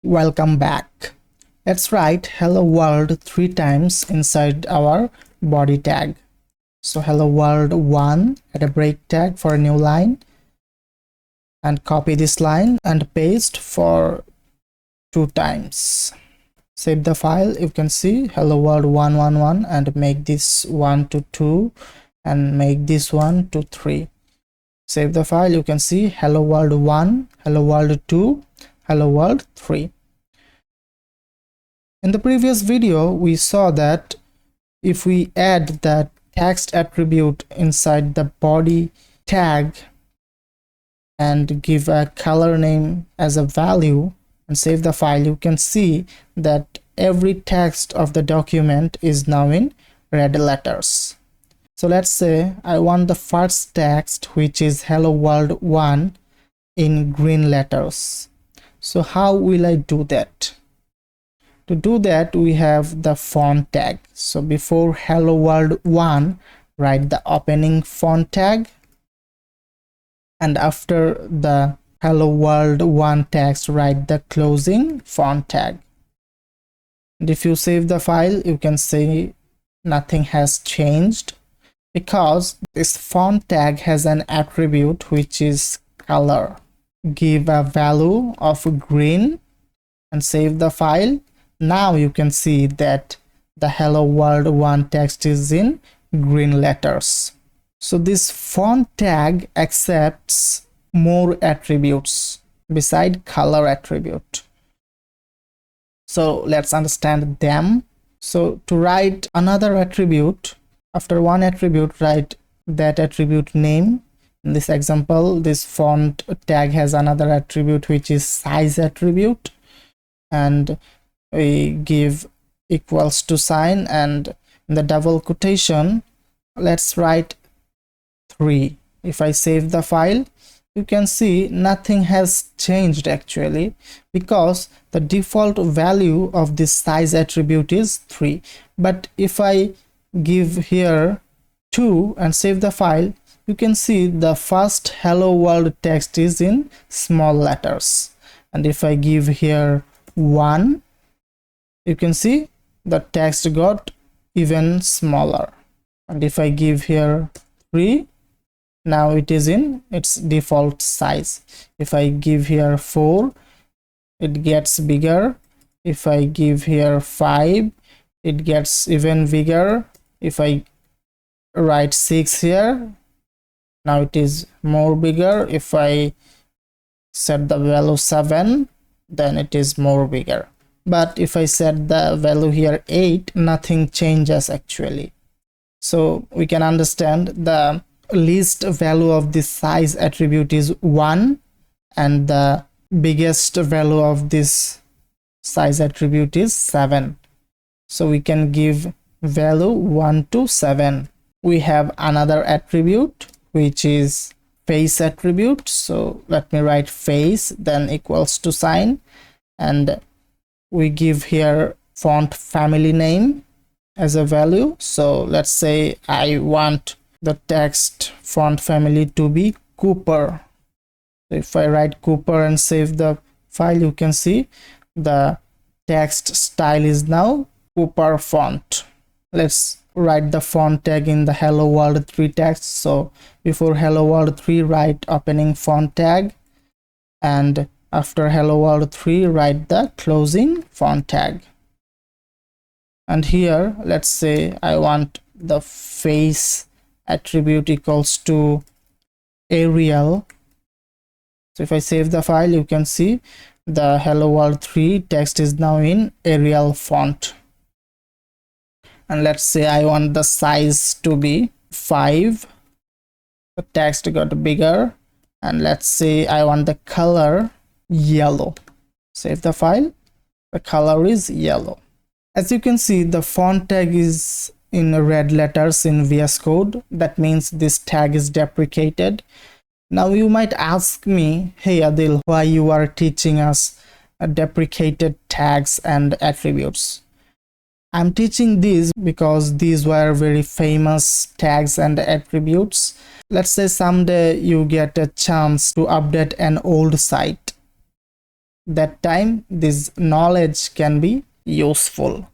Welcome back. Let's write hello world 3 times inside our body tag. So hello world 1, add a break tag for a new line and copy this line and paste for 2 times. Save the file. You can see hello world 111 and make this 1 to 2 and make this 1 to 3. Save the file. You can see hello world 1, hello world 2, hello world 3. In the previous video, we saw that if we add the text attribute inside the body tag and give a color name as a value and save the file, you can see that every text of the document is now in red letters. So let's say I want the first text, which is hello world 1, in green letters. So how will I do that? To do that, we have the font tag. So before hello world 1, write the opening font tag, and after the hello world 1 text, write the closing font tag. And if you save the file, you can see nothing has changed because this font tag has an attribute which is color. Give a value of green and save the file. Now you can see that the hello world 1 text is in green letters. So this font tag accepts more attributes beside color attribute. So let's understand them. So to write another attribute, after one attribute, write that attribute name. In this example, this font tag has another attribute which is size attribute, and we give equals to sign, and in the double quotation let's write 3. If I save the file, you can see nothing has changed actually, because the default value of this size attribute is 3. But if I give here 2 and save the file, you can see the first hello world text is in small letters, and if I give here 1, you can see the text got even smaller. And if I give here 3, now it is in its default size. If I give here 4, it gets bigger. If I give here 5, it gets even bigger. If I write 6 here, now it is more bigger. If I set the value 7, then it is more bigger. But if I set the value here 8, nothing changes actually. So we can understand the least value of this size attribute is 1, and the biggest value of this size attribute is 7. So we can give value 1 to 7. We have another attribute which is face attribute. So let me write face, then equals to sign, and we give here font family name as a value. So let's say I want the text font family to be Cooper. If I write Cooper and save the file, you can see the text style is now Cooper font. Let's write the font tag in the hello world 3 text. So before hello world 3, write opening font tag, and after hello world 3, write the closing font tag. And here let's say I want the face attribute equals to Arial. So if I save the file, you can see the hello world 3 text is now in Arial font. And let's say I want the size to be 5. The text got bigger, and let's say I want the color yellow. Save the file. The color is yellow. As you can see, the font tag is in red letters in VS Code. That means this tag is deprecated. Now you might ask me, hey Adil, why you are teaching us deprecated tags and attributes? I'm teaching these because these were very famous tags and attributes. Let's say someday you get a chance to update an old site. that time this knowledge can be useful.